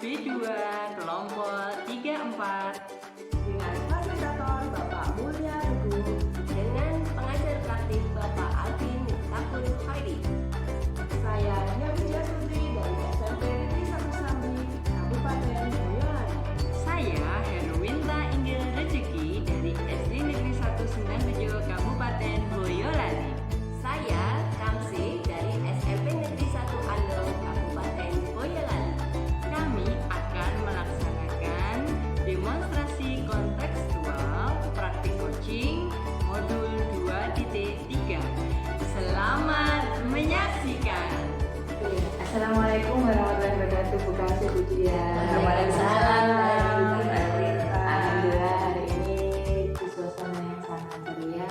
B2 kelompok 34 dengan fasilitator Bapak Mulya Teguh dengan pengajar praktik Bapak Alvin Takun Khairi. Saya Nia Widya Sutri dari SMP Negeri 1 Sambi, Kabupaten Boyolali. Saya Herwinta Inggil Rezeki dari SD Negeri 1 Sembilan Kabupaten Boyolali. Saya Kamsi dari SMP Negeri 1 Andong, Kabupaten Boyolali. Kami akan melaksanakan demonstrasi kontekstual praktik coaching modul 2.3. Selamat menyaksikan. Assalamualaikum warahmatullahi wabarakatuh. Bu Kamsi, Bu Dia. Waalaikumsalam. Alhamdulillah hari ini di suasana yang sangat ceria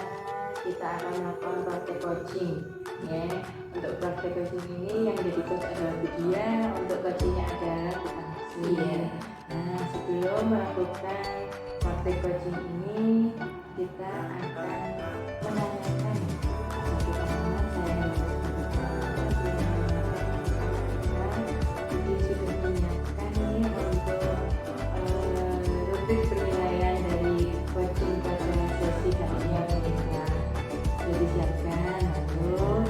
kita akan melakukan praktek coaching. Ya, untuk praktek coaching ini yang jadi coach adalah Bu Dia, untuk coachingnya adalah Bu Kamsi. Iya. Nah, sebelum melakukan praktek coaching ini kita akan menanyakan bagaimana saya jadi sudah menyiapkan nih untuk rutin penilaian dari coaching pada sesi kali ini yang kita sudah disiapkan. Lalu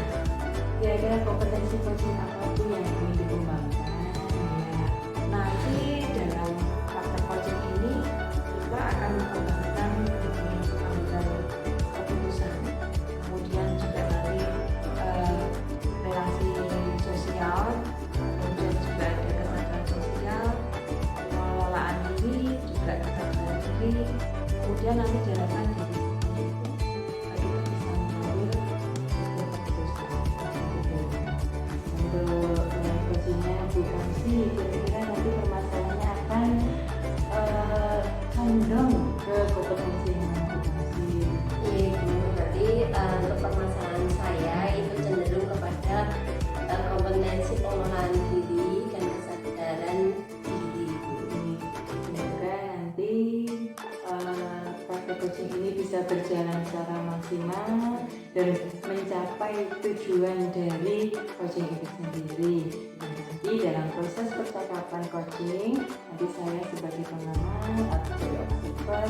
kira-kira kompetensi coaching apa tuh yang ingin dikembangkan? Ya, nanti dalam praktek coaching ini kita akan mengembangkan pengambilan keputusan, kemudian juga nanti relasi sosial, kemudian juga ada kesadaran sosial, pengelolaan diri, juga kesadaran diri, kemudian nanti jalankan diri sendiri itu kita bisa mengambil sebuah keputusan. Untuk coachingnya Bu Kamsi, kira-kira nanti permasalahannya akan condong ke kompetensi yang Bu Kamsi. Iya Bu, nanti untuk permasalahan saya itu cenderung kepada kompetensi pengelolaan diri dan kesadaran diri Bu. Semoga nanti praktek coaching ini bisa berjalan secara maksimal dan mencapai tujuan dari coaching itu sendiri. Nah, nanti dalam proses percakapan coaching, nanti saya sebagai pengamat atau sebagai observer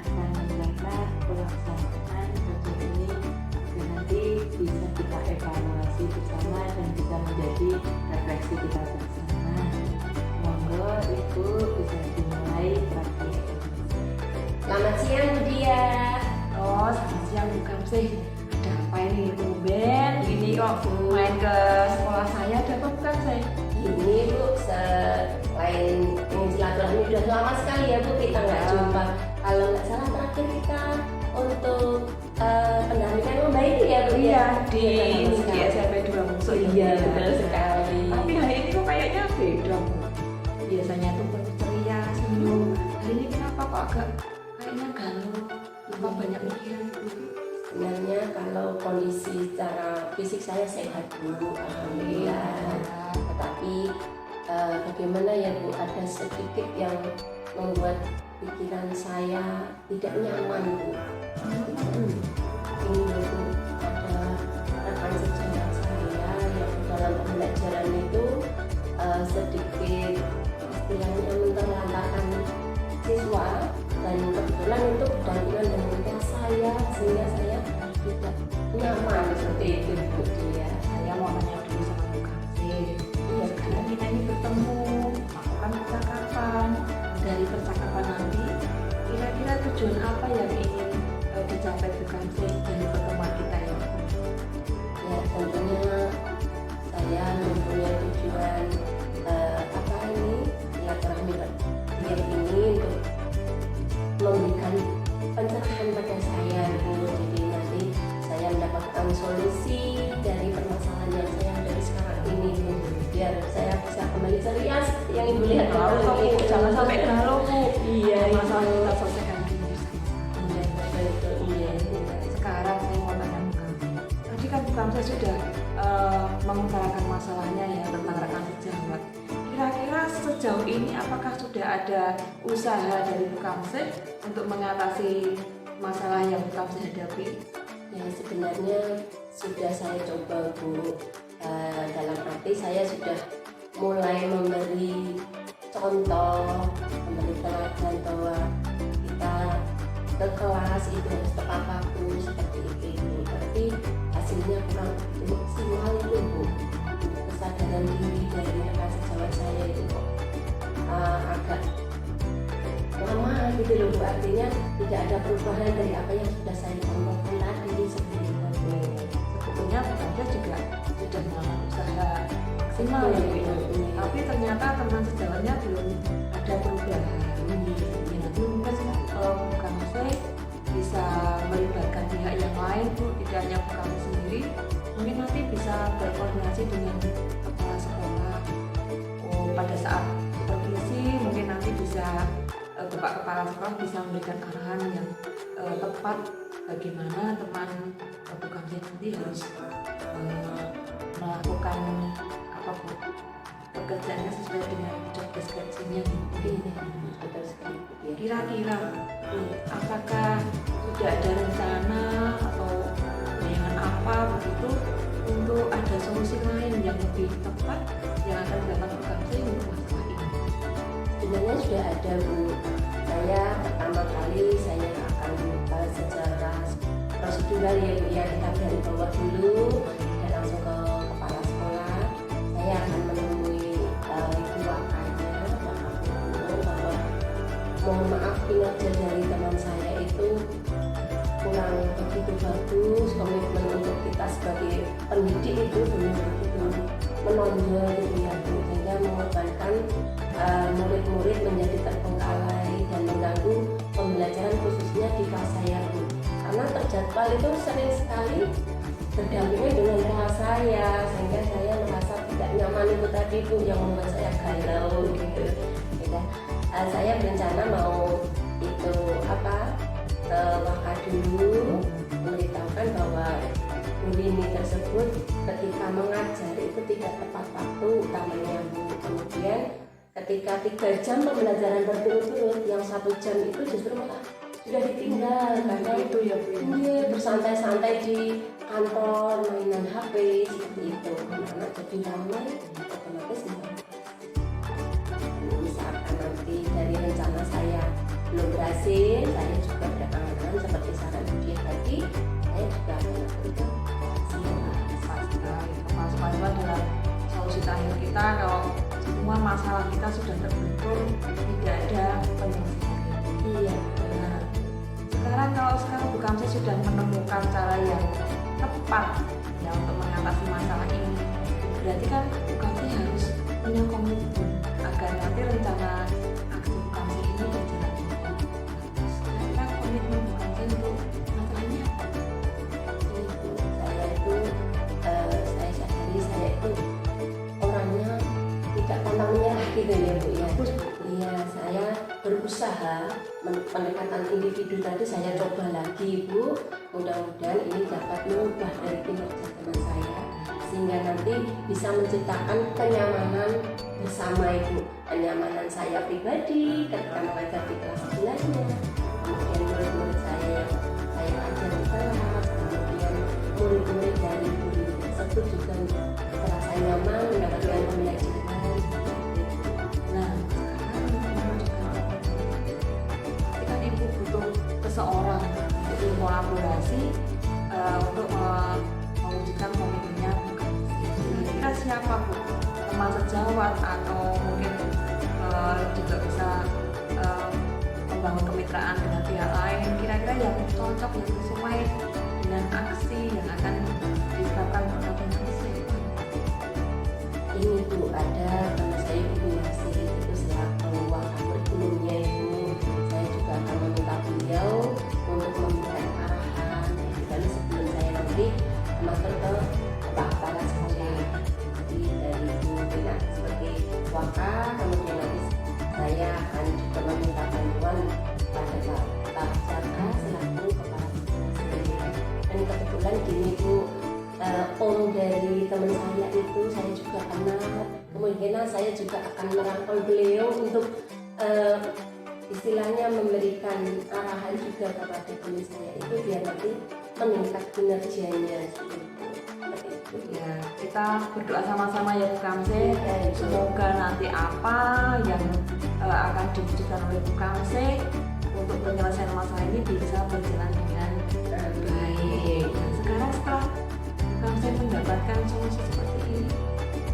akan melihat pelaksanaan coaching ini dan nanti bisa kita evaluasi bersama dan bisa menjadi refleksi kita bersama. Monggo Ibu bisa dimulai praktik. Selamat siang Bu Dia. Oh, selamat siang Bu Kamsi. Ada apa ini tumben? Ini kok main ke sekolah saya, ada apa bukan saya? Ini Bu, selain ingin silaturahmi sudah lama sekali ya Bu kita nggak jumpa. Kalau nggak salah terakhir kita untuk pendampingan lomba itu ya Bu ya. Di SMP 2 Musuh. Iya betul sekali. Tapi hari ini kok kayaknya beda Bu. Biasanya tuh penuh ceria, senyum. Hari ini kenapa kok agak kayaknya galau? Lupa banyak pikiran Bu. Sebenarnya kalau kondisi secara fisik saya sehat Bu, alhamdulillah. Tetapi bagaimana ya Bu, ada sedikit yang membuat pikiran saya tidak nyaman Bu. Ini Bu, ada rekan sejawat saya yang dalam pembelajaran itu sedikit istilahnya menterlantarkan siswa, dan kebetulan itu berdampingan dengan kelas saya sehingga saya tidak nyaman seperti itu Bu Dia. Saya mau tanya dulu sama Bu Kamsi. Iya, sekarang kita ini bertemu, melakukan percakapan. Dari percakapan nanti, kira-kira tujuan apa yang ingin dicapai Bu Kamsi dari pertemuan kita ini? Ya tentunya saya mempunyai tujuan apa ini silaturahmi biar ini untuk memberikan pencerahan pada saya Bu. Jadi nanti saya mendapatkan solusi dari permasalahan yang saya hadapi sekarang ini Bu, biar saya bisa kembali ceria seperti yang Ibu lihat Bu, jangan sampai galau Bu. Iya, Masalah itu. kita selesaikan dulu. Iya betul, iya. Sekarang saya mau tanya Bu Kamsi. Tadi kan Bu Kamsi sudah mengutarakan masalahnya ya tentang rekan sejawat. Kira-kira sejauh ini apakah sudah ada usaha dari Bu Kamsi untuk mengatasi masalah yang Bu Kamsi hadapi? Ya sebenarnya sudah saya coba Bu, dalam arti saya sudah mulai memberi contoh, memberi teladan bahwa kita ke kelas itu harus tepat waktu seperti itu Ibu. Tapi hasilnya kurang begitu maksimal itu Bu. Kesadaran diri dari rekan sejawat saya itu kok agak lama gitu loh Bu. Artinya tidak ada perubahan dari apa yang sudah saya contohkan tadi seperti itu. Sebetulnya Bunda juga sudah melakukan usaha maksimal ya Bu ya. Tapi ternyata teman sejawatnya belum ada perubahan. Ya, nanti mungkin bukan saya bisa melibatkan pihak yang lain Bu, tidak hanya Bu kami sendiri. Mungkin nanti bisa berkoordinasi dengan kepala sekolah. Pada saat supervisi mungkin nanti bisa Bapak Kepala Sekolah bisa memberikan arahan yang tepat bagaimana teman Bu Kamsi nanti harus melakukan apa Bu, pekerjaannya sesuai dengan job description-nya. Betul sekali Bu, ya. Kira-kira apakah sudah ada rencana atau bayangan apa begitu untuk ada solusi lain yang lebih tepat yang akan dilakukan Bu Kamsi untuk masalah ini? Sebenarnya sudah ada Bu. Saya pertama kali saya akan secara prosedural ya Bu ya, kita dari bawah dulu dan langsung ke kepala sekolah. Saya akan menemui ibu wakanya, Bapak Guru, bahwa mohon maaf kinerja dari teman saya itu kurang begitu bagus, komitmen untuk kita sebagai pendidik itu belum begitu menonjol gitu ya Bu, sehingga mengorbankan murid-murid menjadi terbengkalai dan mengganggu pembelajaran khususnya di kelas saya Bu. Karena terjadwal itu sering sekali berdampingan dengan kelas saya, sehingga saya merasa tidak nyaman itu tadi Bu yang membuat saya galau gitu. Saya berencana mau itu waka dulu memberitahukan bahwa guru ini tersebut ketika mengajar itu tidak tepat waktu utamanya Bu. Kemudian ketika 3 jam pembelajaran berturut-turut, yang 1 jam itu justru malah sudah ditinggal karena itu ya Bu. Bersantai-santai di kantor, mainan HP seperti itu. Karena jadi ramai, otomatis misalkan nanti dari rencana saya belum berhasil, saya juga berkangen seperti saran dia tadi, saya juga akan lakukan Kepala sekolah itu adalah solusi terakhir kita kalau semua masalah kita sudah terbentur, tidak ada penyelesaian. Iya. Nah, sekarang Bu Kamsi sudah menemukan cara yang tepat ya untuk mengatasi masalah ini. Berarti kan Bu Kamsi harus punya komitmen agar nanti rencana aksi Bu Kamsi ini berjalan dengan bagus. Kira-kira komitmen Bu Kamsi untuk masalahnya apa? Saya sadari saya itu orangnya tidak pantang menyerah gitu ya Bu ya. Iya, saya berusaha pendekatan individu tadi saya coba lagi Bu. Mudah-mudahan ini dapat mengubah dari kinerja teman saya sehingga nanti bisa menciptakan kenyamanan bersama Ibu. Kenyamanan saya pribadi ketika mengajar di kelas sebelahnya, kemudian murid-murid saya yang saya ajar di kelas, kemudian murid-murid dari guru tersebut juga merasa nyaman mendapatkan pembelajaran. Nah, sekarang Ibu butuh seseorang untuk kolaborasi untuk mewujudkan komitmennya Bu Kamsi. Kira-kira siapa Bu? Teman sejawat atau mungkin juga bisa membangun kemitraan dengan pihak lain. Kira-kira yang cocok, yang sesuai dengan aksi yang akan diterapkan Bu Kamsi. Ini Bu, ada teman saya Bu Yasir itu selaku wakil kurikulumnya Ibu. Saya juga akan meminta beliau untuk memberikan arahan dan sebelum saya nanti masuk ke kepala sekolah. Jadi dari Bu Bina sebagai wakil, kemudian nanti saya akan juga meminta bantuan pada Pak Jaka selaku kepala sekolah. Dan kebetulan gini Bu, om dari teman saya itu saya juga kenal, kemungkinan saya juga akan merangkul beliau untuk istilahnya memberikan arahan juga kepada teman saya itu biar nanti meningkat kinerjanya seperti itu. Ya, kita berdoa sama-sama ya Bu Kamsi, semoga nanti apa yang diwujudkan oleh Bu Kamse untuk penyelesaian masalah ini bisa berjalan dengan baik. Dan sekarang setelah Bu Kamse mendapatkan solusi seperti ini,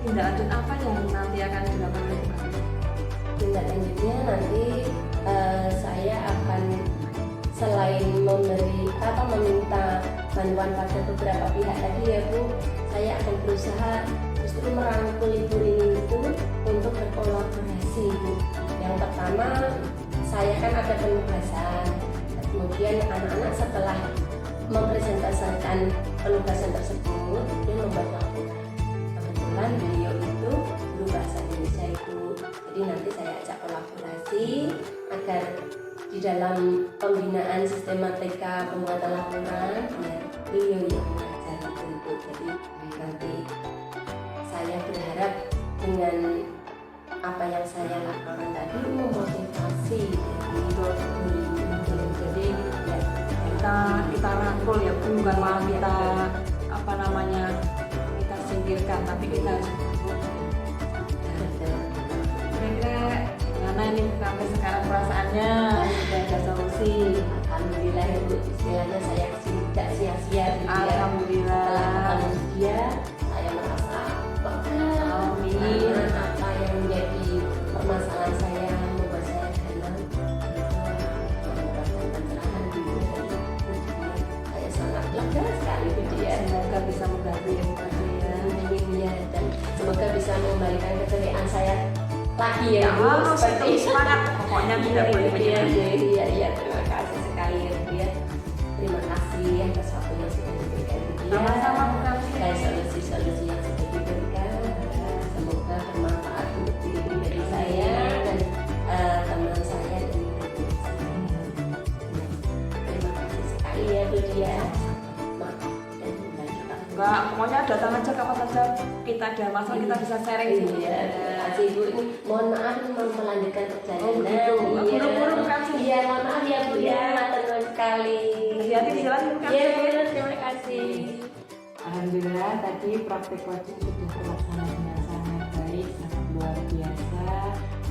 tindak lanjut apa yang nanti akan dilakukan oleh Bu Kamse? Tindak lanjutnya nanti saya akan selain meminta bantuan pada beberapa pihak tadi ya Bu, saya akan berusaha justru merangkul ibu ini itu untuk berkolaborasi Bu. Yang pertama, saya kan ada penugasan, kemudian anak-anak setelah mempresentasikan penugasan tersebut dia membuat laporan. Kebetulan beliau itu guru bahasa Indonesia Ibu, jadi nanti saya ajak kolaborasi agar di dalam pembinaan sistematika pembuatan laporan ya beliau yang mengajar itu. Jadi nanti saya berharap dengan apa yang saya lakukan tadi memotivasi dari guru. Jadi ya, kita rangkul ya Bu, bukan malah kita singkirkan, tapi kita harus kira-kira gimana ini sampai sekarang perasaannya sudah ada solusi. Alhamdulillah ya Bu, istilahnya saya tidak sia-sia gitu ya. Alhamdulillah. Setelah ketemu dia, saya merasa lega. Amin. Karena apa yang menjadi permasalahan saya membuat saya dalam mendapatkan pencerahan di saya sangat lega sekali Bu ya. Semoga bisa membantu ya Bu Kamse ya. Amin ya, dan semoga bisa mengembalikan keceriaan saya lagi ya Bu. Harus terus semangat, pokoknya tidak boleh menyerah. Iya, terima kasih sekali ya Bu ya. Terima kasih atas waktu yang sudah diberikan Bu ya. Sama-sama Bu Kamse. Dan solusi-solusi yang sudah diberikan semoga bermanfaat untuk diri pribadi saya dan teman saya dan ibu saya. Terima kasih sekali ya Bu ya. Maaf dan lanjut. Enggak, pokoknya datang aja kapan saja kita ada masalah kita bisa sharing sih. Iya, terima kasih Bu. Ini mohon maaf mau melanjutkan perjalanan. Oh, begitu. Buru-buru Bu Kamse. Iya, mohon maaf ya Bu ya. Matur sekali. Hati-hati di jalan Bu Kamse. Iya Bu, terima kasih. Alhamdulillah tadi praktik coaching sudah terlaksana dengan sangat baik, sangat luar biasa.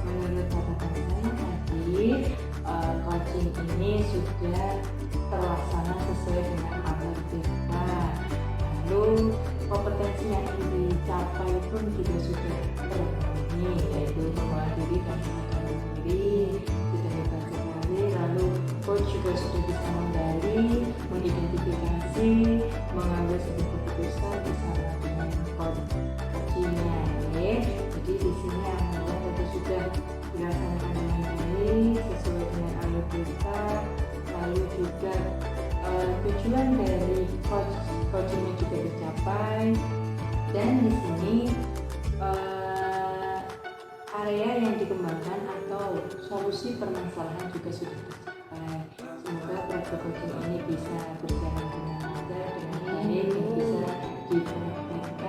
Menurut catatan saya tadi coaching ini sudah terlaksana sesuai dengan alur kita. Lalu kompetensi yang ingin dicapai pun juga sudah terpenuhi, yaitu mengolah diri dan mengendalikan diri sudah hebat sekali. Lalu coach juga sudah bisa menggali, mengidentifikasi, mengambil sebuah keputusan bersama dengan coachingnya. Jadi di sini alhamdulillah itu sudah dilaksanakan dengan baik sesuai dengan alur kita. Lalu juga tujuan dari coachingnya juga tercapai, dan di sini area yang dikembangkan atau solusi permasalahan juga sudah tercapai. Semoga praktek coaching ini bisa berjalan dengan lancar, dengan baik, dan bisa dipraktekkan